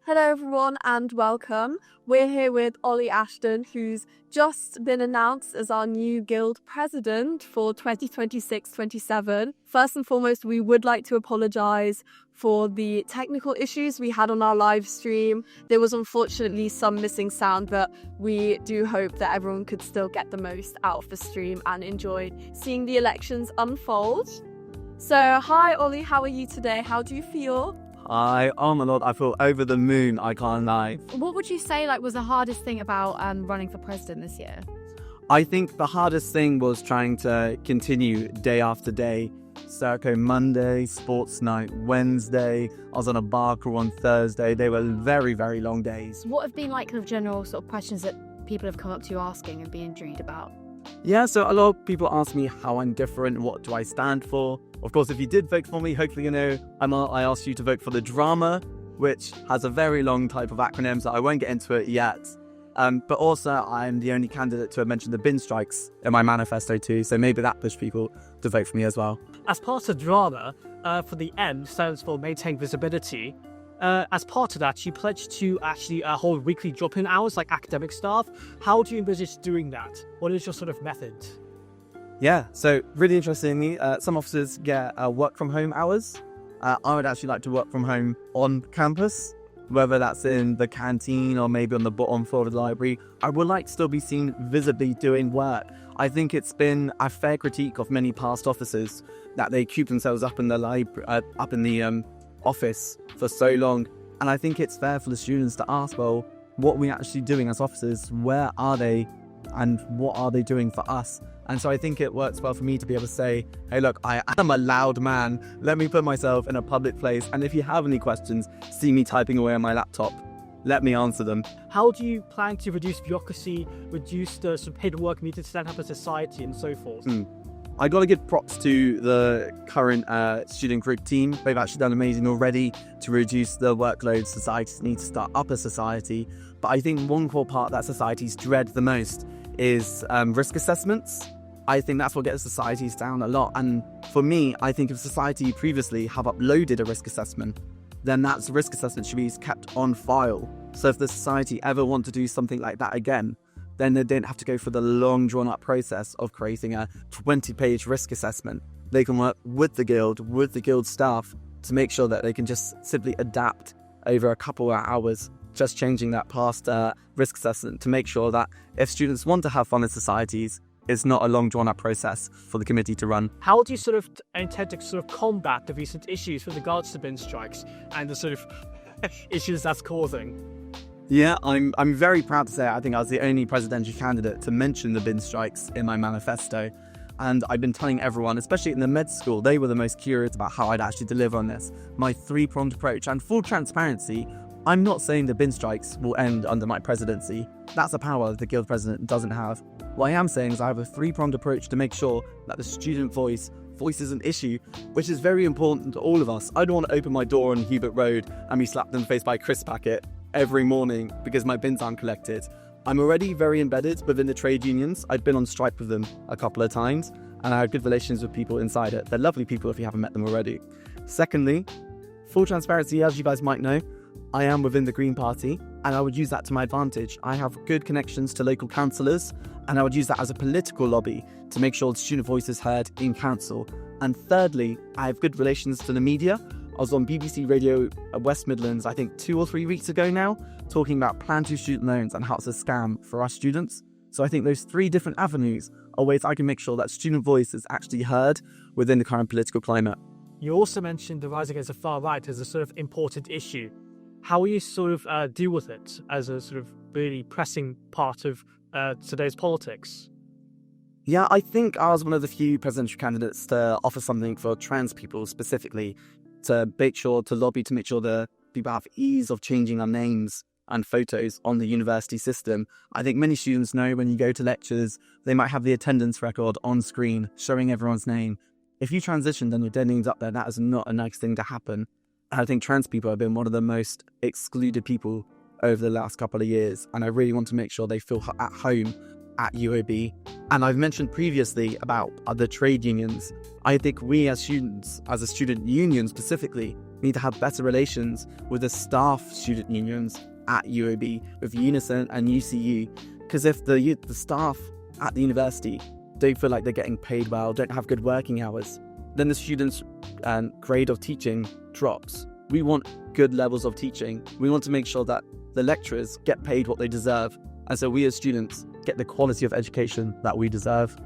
Hello everyone and welcome. We're here with Olly Ashton, who's just been announced as our new guild president for 2026-27. First and foremost, we would like to apologise for the technical issues we had on our live stream. There was unfortunately some missing sound, but we do hope that everyone could still get the most out of the stream and enjoy seeing the elections unfold. So, hi Olly, how are you today? How do you feel? Oh my lord, I feel over the moon, I can't lie. What would you say was the hardest thing about running for president this year? I think the hardest thing was trying to continue day after day. Circo Monday, sports night Wednesday, I was on a bar crawl on Thursday. They were very, very long days. What have been like kind of general sort of questions that people have come up to you asking and being intrigued about? Yeah, so a lot of people ask me how I'm different, what do I stand for. Of course, if you did vote for me, hopefully you know I asked you to vote for the drama, which has a very long type of acronym, so I won't get into it yet. But also, I'm the only candidate to have mentioned the bin strikes in my manifesto too, so maybe that pushed people to vote for me as well. As part of drama, for the M stands for maintain visibility. As part of that, you pledged to actually hold weekly drop-in hours like academic staff. How do you envisage doing that? What is your sort of method? Yeah, so really interestingly, some officers get work from home hours. I would actually like to work from home on campus, whether that's in the canteen or maybe on the bottom floor of the library. I would like to still be seen visibly doing work. I think it's been a fair critique of many past officers that they keep themselves up in the office for so long, and I think it's fair for the students to ask, well, what are we actually doing as officers? Where are they, and what are they doing for us? And so I think it works well for me to be able to say, hey look, I am a loud man, let me put myself in a public place, and if you have any questions, see me typing away on my laptop, let me answer them. How do you plan to reduce bureaucracy, reduce the sort of paperwork needed to stand up a society and so forth? I got to give props to the current student group team. They've actually done amazing already to reduce the workload societies need to start up a society. But I think one core part that societies dread the most is risk assessments. I think that's what gets societies down a lot. And for me, I think if society previously have uploaded a risk assessment, then that risk assessment should be kept on file. So if the society ever want to do something like that again, then they don't have to go through the long drawn-out process of creating a 20-page risk assessment. They can work with the guild staff to make sure that they can just simply adapt over a couple of hours, just changing that past risk assessment to make sure that if students want to have fun in societies, it's not a long drawn-out process for the committee to run. How do you sort of intend to sort of combat the recent issues with regards to bin strikes and the sort of issues that's causing? Yeah, I'm very proud to say I think I was the only presidential candidate to mention the bin strikes in my manifesto. And I've been telling everyone, especially in the med school, they were the most curious about how I'd actually deliver on this. My three-pronged approach, and full transparency, I'm not saying the bin strikes will end under my presidency. That's a power the guild president doesn't have. What I am saying is I have a three-pronged approach to make sure that the student voice is an issue, which is very important to all of us. I don't want to open my door on Hubert Road and be slapped in the face by a crisp packet every morning because my bins aren't collected. I'm already very embedded within the trade unions. I've been on strike with them a couple of times, and I have good relations with people inside it. They're lovely people if you haven't met them already. Secondly, full transparency, as you guys might know, I am within the Green Party, and I would use that to my advantage. I have good connections to local councillors, and I would use that as a political lobby to make sure the student voice is heard in council. And thirdly, I have good relations to the media. I was on BBC Radio West Midlands, I think 2 or 3 weeks ago now, talking about Plan 2 student loans and how it's a scam for us students. So I think those 3 different avenues are ways I can make sure that student voice is actually heard within the current political climate. You also mentioned the rise against the far right as a sort of important issue. How will you sort of deal with it as a sort of really pressing part of today's politics? Yeah, I think I was one of the few presidential candidates to offer something for trans people specifically, to lobby to make sure that people have ease of changing their names and photos on the university system. I think many students know when you go to lectures, they might have the attendance record on screen showing everyone's name. If you transition, then your dead name's up there. That is not a nice thing to happen. I think trans people have been one of the most excluded people over the last couple of years, and I really want to make sure they feel at home at UOB. And I've mentioned previously about other trade unions. I think we as students, as a student union specifically, need to have better relations with the staff student unions at UOB, with Unison and UCU. Because if the staff at the university don't feel like they're getting paid well, don't have good working hours, then the students' grade of teaching drops. We want good levels of teaching. We want to make sure that the lecturers get paid what they deserve. And so we as students get the quality of education that we deserve.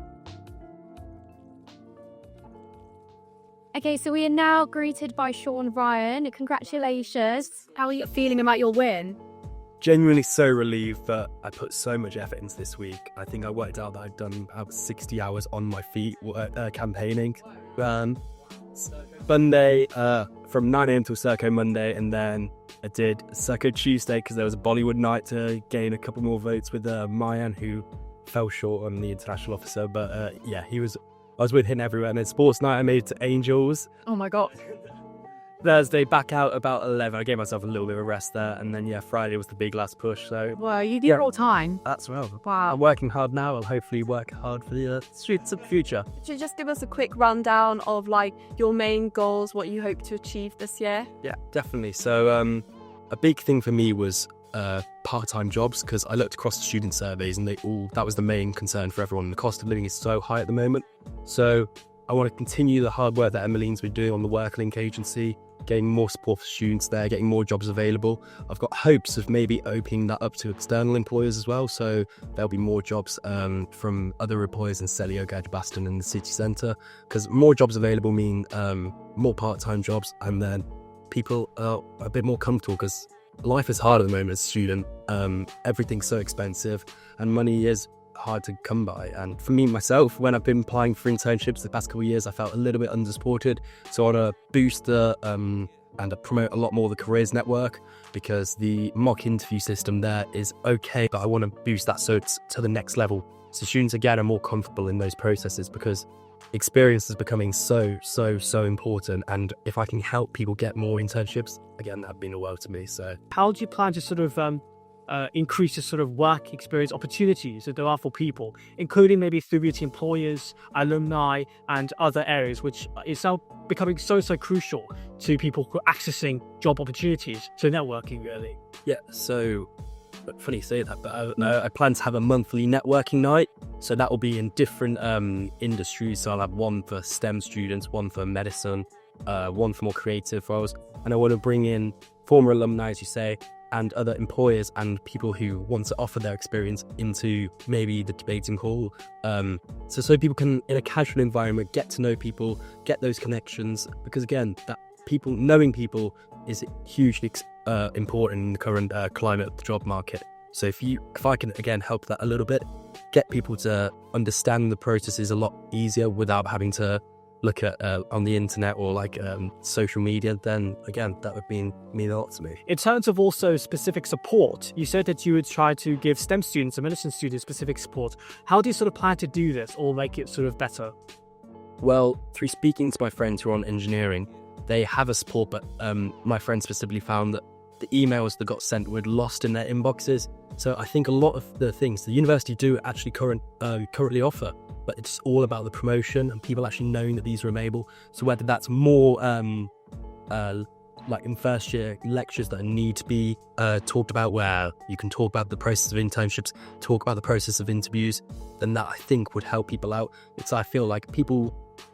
Okay, so we are now greeted by Sean Ryan. Congratulations. How are you feeling about your win? Genuinely so relieved that I put so much effort into this week. I think I worked out that I've done about 60 hours on my feet campaigning. Monday, from 9 a.m. till Circo Monday, and then I did Circo Tuesday because there was a Bollywood night to gain a couple more votes with Mayan, who fell short on the international officer. But I was with him everywhere. And then sports night, I made it to Angels. Oh my God. Thursday, back out about 11. I gave myself a little bit of a rest there. And then, Friday was the big last push. So, Well, you did it all time. that's well. Wow. I'm working hard now. I'll hopefully work hard for the future. Could you just give us a quick rundown of like your main goals, what you hope to achieve this year? Yeah, definitely. So a big thing for me was part-time jobs, because I looked across the student surveys and that was the main concern for everyone. The cost of living is so high at the moment. So I want to continue the hard work that Emmeline's been doing on the WorkLink agency, getting more support for students there, getting more jobs available. I've got hopes of maybe opening that up to external employers as well. So there'll be more jobs from other employers in Celio, Gagh, Ashton and the city centre, because more jobs available mean more part-time jobs, and then people are a bit more comfortable, because life is hard at the moment as a student. Everything's so expensive and money is hard to come by. And for me myself, when I've been applying for internships the past couple of years, I felt a little bit under-supported. So I want to boost and promote a lot more the careers network, because the mock interview system there is okay, but I want to boost that so it's to the next level. So students again are more comfortable in those processes, because experience is becoming so important. And if I can help people get more internships, again, that'd mean the world to me. So How do you plan to sort of increase the sort of work experience opportunities that there are for people, including maybe through the employers, alumni, and other areas, which is now becoming so crucial to people who are accessing job opportunities, so networking really? yeah, so funny you say that, but I plan to have a monthly networking night. So that will be in different industries. So I'll have one for STEM students, one for medicine, one for more creative roles, and I want to bring in former alumni, as you say, and other employers and people who want to offer their experience into maybe the debating hall. So people can, in a casual environment, get to know people, get those connections, because again, that knowing people is hugely important in the current climate of the job market. So if I can again help that a little bit, get people to understand the processes a lot easier without having to look at on the internet or social media, then again that would mean a lot to me. In terms of also specific support, you said that you would try to give STEM students and medicine students specific support. How do you sort of plan to do this or make it sort of better? Well, through speaking to my friends who are on engineering, they have a support, but my friend specifically found that the emails that got sent were lost in their inboxes. So I think a lot of the things the university do actually currently offer, but it's all about the promotion and people actually knowing that these are available. So whether that's more like in first year lectures that need to be talked about, where you can talk about the process of internships, talk about the process of interviews, then that I think would help people out. Because I feel like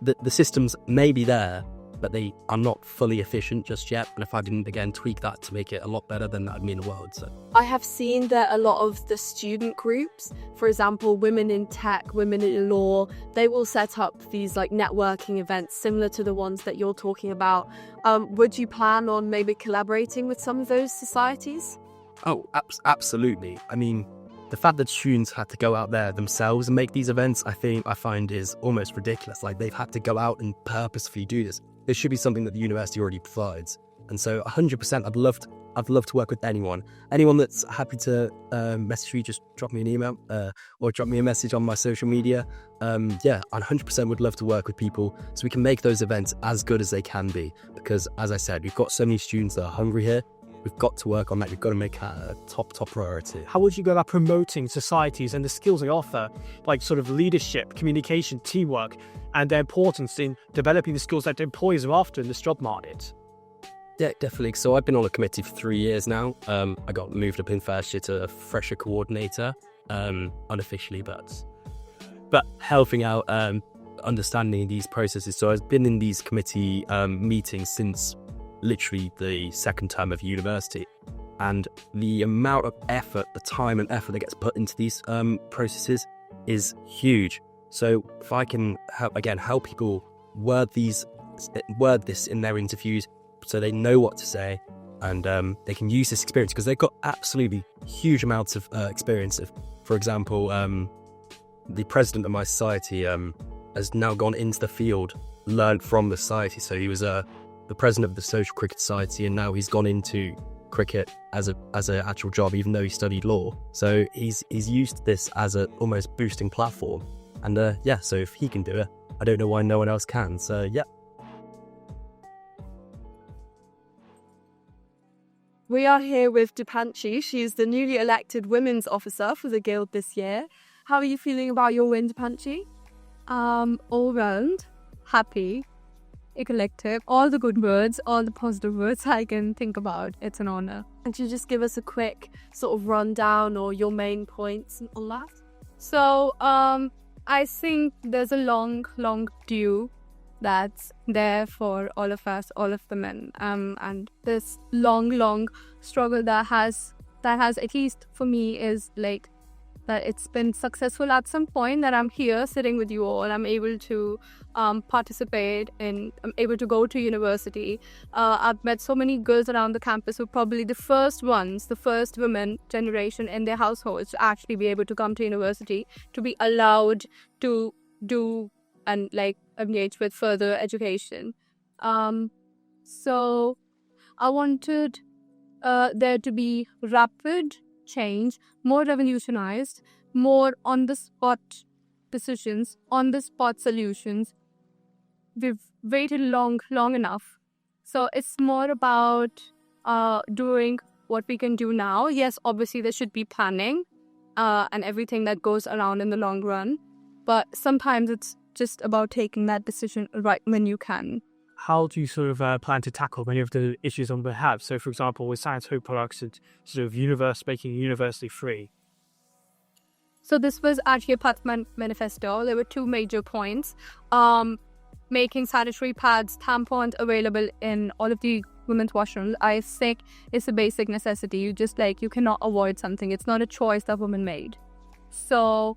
the systems may be there, but they are not fully efficient just yet. And if I didn't, again, tweak that to make it a lot better, then that would mean the world. So I have seen that a lot of the student groups, for example, women in tech, women in law, they will set up these like networking events similar to the ones that you're talking about. Would you plan on maybe collaborating with some of those societies? Oh, absolutely. I mean, the fact that students had to go out there themselves and make these events, I find is almost ridiculous. Like, they've had to go out and purposefully do this. This should be something that the university already provides. And so 100%, I'd love to work with anyone that's happy to message me. Just drop me an email or drop me a message on my social media. I 100% would love to work with people so we can make those events as good as they can be. Because as I said, we've got so many students that are hungry here, we've got to work on that. We've got to make that a top priority. How would you go about promoting societies and the skills they offer, like sort of leadership, communication, teamwork, and their importance in developing the skills that employers are after in this job market? Yeah, definitely. So I've been on a committee for 3 years now. I got moved up in first year to a fresher coordinator, unofficially, but helping out, understanding these processes. So I've been in these committee meetings since literally the second term of university, and the amount of effort, the time and effort that gets put into these processes is huge. So if I can help people word this in their interviews so they know what to say, and they can use this experience because they've got absolutely huge amounts of experience. For example, the president of my society has now gone into the field, learned from the society. So he was the president of the Social Cricket Society, and now he's gone into cricket as an actual job, even though he studied law. So he's used this as a almost boosting platform. And so if he can do it, I don't know why no one else can. So yeah. We are here with Dipanshi. She is the newly elected Women's Officer for the Guild this year. How are you feeling about your win, Dipanshi? All round, happy, eclectic, all the good words, all the positive words I can think about. It's an honor. Could you just give us a quick sort of rundown or your main points and all that? So, I think there's a long due that's there for all of us, all of the men. And this long struggle that has, at least for me, is like that it's been successful at some point, that I'm here sitting with you all. I'm able to participate and I'm able to go to university. I've met so many girls around the campus who are probably the first women generation in their households to actually be able to come to university, to be allowed to do and like engage with further education. So I wanted there to be rapid change, more revolutionized, more on the spot decisions, on the spot solutions. We've waited long enough. So it's more about doing what we can do now. Yes, obviously there should be planning and everything that goes around in the long run. But sometimes it's just about taking that decision right when you can. How do you sort of plan to tackle many of the issues on behalf? So, for example, with Science Hope products and sort of making university free. So this was actually a path manifesto. There were two major points. Making sanitary pads, tampons available in all of the women's washrooms. I think it's a basic necessity. You cannot avoid something. It's not a choice that women made. So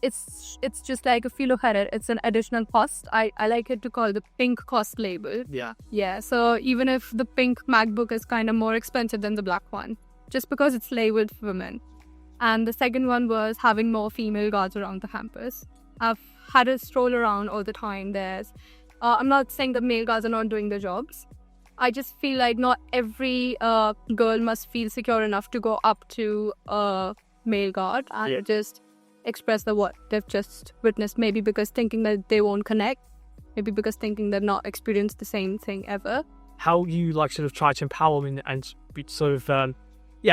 it's just like, if you look at it, it's an additional cost. I like it to call the pink cost label. Yeah. So even if the pink MacBook is kind of more expensive than the black one, just because it's labeled for women. And the second one was having more female guards around the campus. I've had a stroll around all the time. I'm not saying that male guards are not doing their jobs. I just feel like not every girl must feel secure enough to go up to a male guard and just express what they've just witnessed, maybe because thinking that they won't connect, maybe because thinking they've not experienced the same thing ever. How you sort of try to empower them and be sort of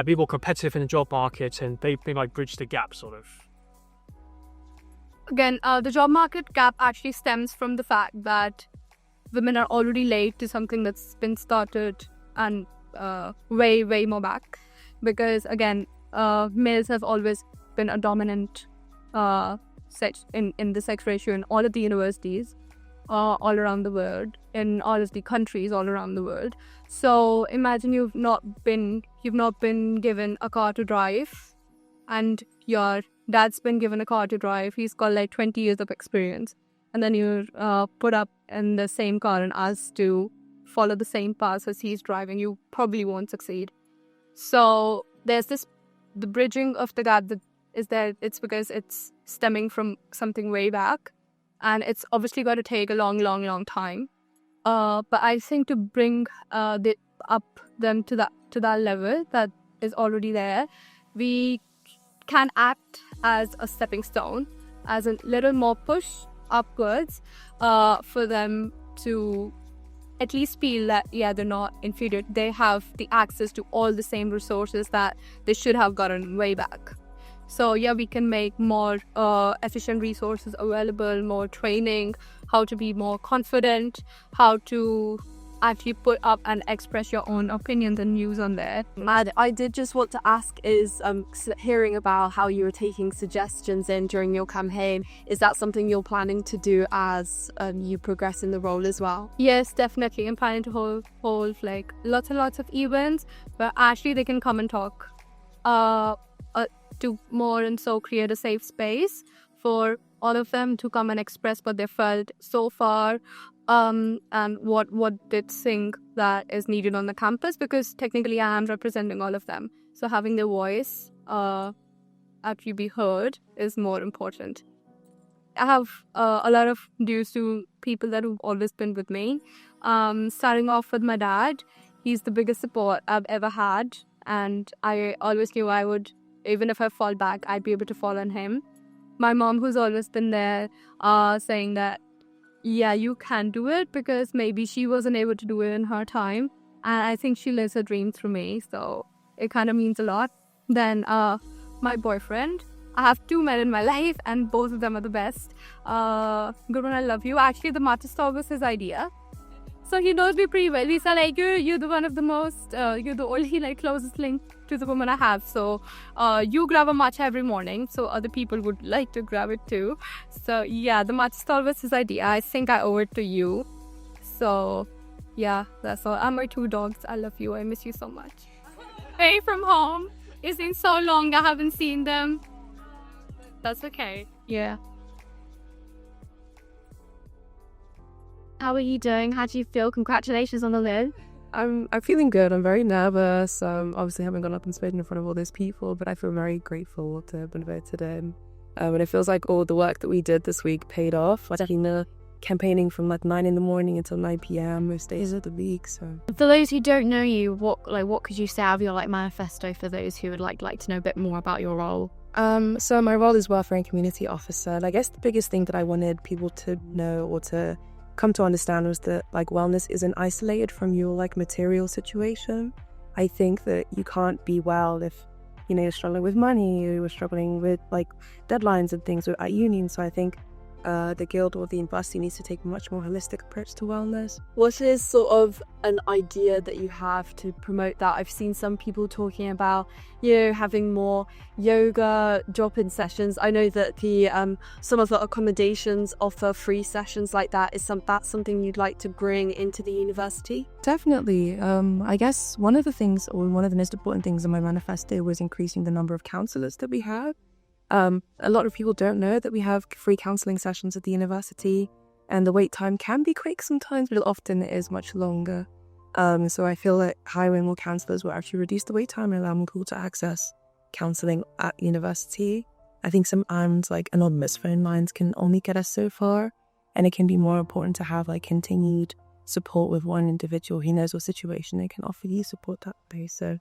be more competitive in the job market, and they bridge the gap sort of. Again, the job market gap actually stems from the fact that women are already late to something that's been started and way more back, because again, males have always been a dominant sex in the sex ratio in all of the universities all around the world, in all of the countries all around the world. So imagine you've not been given a car to drive, and your dad's been given a car to drive. He's got like 20 years of experience, and then you're put up in the same car and asked to follow the same path as he's driving. You probably won't succeed. So there's the bridging of the gap that is there. It's because it's stemming from something way back, and it's obviously got to take a long time. But I think to bring them to that level that is already there, we can act as a stepping stone, as a little more push upwards for them to at least feel that, yeah, they're not inferior. They have the access to all the same resources that they should have gotten way back. So yeah, we can make more efficient resources available, more training, how to be more confident, how to actually put up and express your own opinions and views on there. Mad, I did just want to ask is hearing about how you were taking suggestions in during your campaign, is that something you're planning to do as you progress in the role as well? Yes, definitely. I'm planning to hold like lots and lots of events where actually they can come and talk to more, and so create a safe space for all of them to come and express what they felt so far, and what they think that is needed on the campus, because technically I am representing all of them. So having their voice actually be heard is more important. I have a lot of dues to people that have always been with me. Starting off with my dad, he's the biggest support I've ever had, and I always knew I would, even if I fall back, I'd be able to fall on him. My mom, who's always been there, saying that, yeah, you can do it, because maybe she wasn't able to do it in her time. And I think she lives her dream through me, so it kind of means a lot. Then my boyfriend. I have 2 men in my life, and both of them are the best. Good one, I love you. Actually, the matcha store was his idea. So he knows me pretty well. He's like, you're the one of the most, you're the only like closest link to the woman I have. So you grab a matcha every morning, so other people would like to grab it too. So yeah, the matcha stall was his idea. I think I owe it to you. So yeah, that's all. And my 2 dogs, I love you. I miss you so much. Hey, from home. It's been so long I haven't seen them. That's okay. Yeah. How are you doing? How do you feel? Congratulations on the win. I'm feeling good. I'm very nervous. Obviously haven't gone up and spoken in front of all those people, but I feel very grateful to have been voted in. And it feels like all the work that we did this week paid off. Like campaigning from like 9 a.m. until 9 p.m. most days of the week. So for those who don't know you, what could you say out of your like manifesto for those who would like to know a bit more about your role? So my role is welfare and community officer. And I guess the biggest thing that I wanted people to know or to come to understand was that like wellness isn't isolated from your like material situation. I think that you can't be well if you're struggling with money, you're struggling with like deadlines and things at uni. So I think the guild or the university needs to take a much more holistic approach to wellness. What is sort of an idea that you have to promote that? I've seen some people talking about, having more yoga drop-in sessions. I know that the some of the accommodations offer free sessions like that. Is that something you'd like to bring into the university? Definitely. I guess one of the most important things in my manifesto was increasing the number of counsellors that we have. A lot of people don't know that we have free counselling sessions at the university, and the wait time can be quick sometimes, but often it is much longer. So I feel like hiring more counsellors will actually reduce the wait time and allow more people to access counselling at university. I think sometimes like anonymous phone lines can only get us so far, and it can be more important to have like continued support with one individual who knows what situation they can offer you support that way. So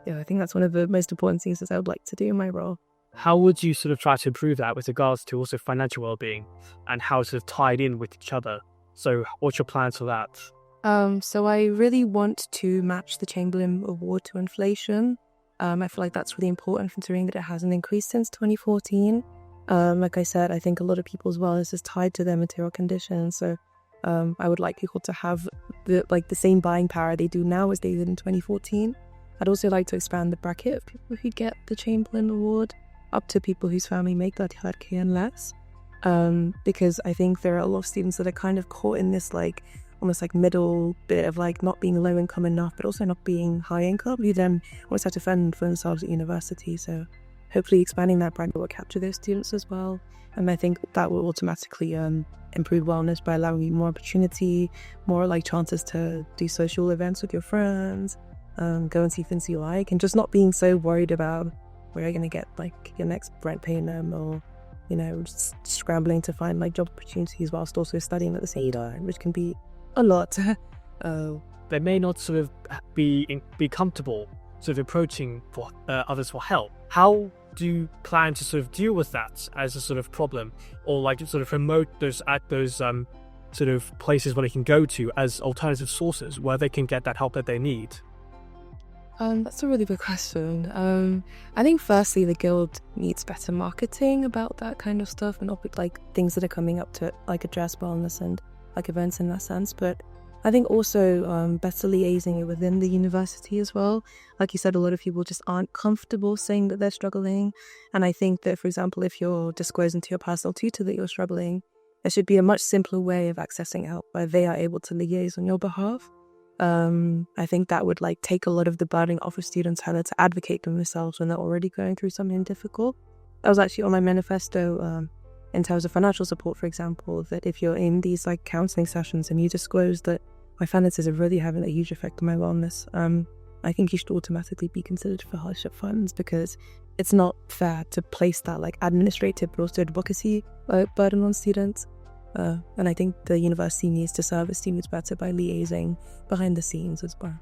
yeah, I think that's one of the most important things that I would like to do in my role. How would you sort of try to improve that with regards to also financial well-being and how it's sort of tied in with each other? So what's your plans for that? So I really want to match the Chamberlain Award to inflation. I feel like that's really important considering that it hasn't increased since 2014. Like I said, I think a lot of people's wellness is tied to their material conditions. So I would like people to have the same buying power they do now as they did in 2014. I'd also like to expand the bracket of people who get the Chamberlain Award up to people whose family make that 30K and less, because I think there are a lot of students that are kind of caught in this like almost like middle bit of like not being low income enough but also not being high income. You then always have to fend for themselves at university, so hopefully expanding that bracket will capture those students as well, and I think that will automatically improve wellness by allowing you more opportunity, more like chances to do social events with your friends, go and see things you like, and just not being so worried about where you're going to get like your next rent payment, or just scrambling to find like job opportunities whilst also studying at the same time, which can be a lot. They may not sort of be comfortable sort of approaching for others for help. How do you plan to sort of deal with that as a sort of problem, or like sort of promote those sort of places where they can go to as alternative sources where they can get that help that they need? That's a really good question. I think firstly the guild needs better marketing about that kind of stuff and like things that are coming up to like address wellness and like events in that sense. But I think also better liaising it within the university as well. Like you said, a lot of people just aren't comfortable saying that they're struggling. And I think that, for example, if you're disclosing to your personal tutor that you're struggling, there should be a much simpler way of accessing help where they are able to liaise on your behalf. I think that would like take a lot of the burden off of students having to advocate for themselves when they're already going through something difficult. I was actually on my manifesto in terms of financial support, for example, that if you're in these like counselling sessions and you disclose that my finances are really having a huge effect on my wellness, I think you should automatically be considered for hardship funds, because it's not fair to place that like administrative but also advocacy burden on students. And I think the university needs to serve its students better by liaising behind the scenes as well.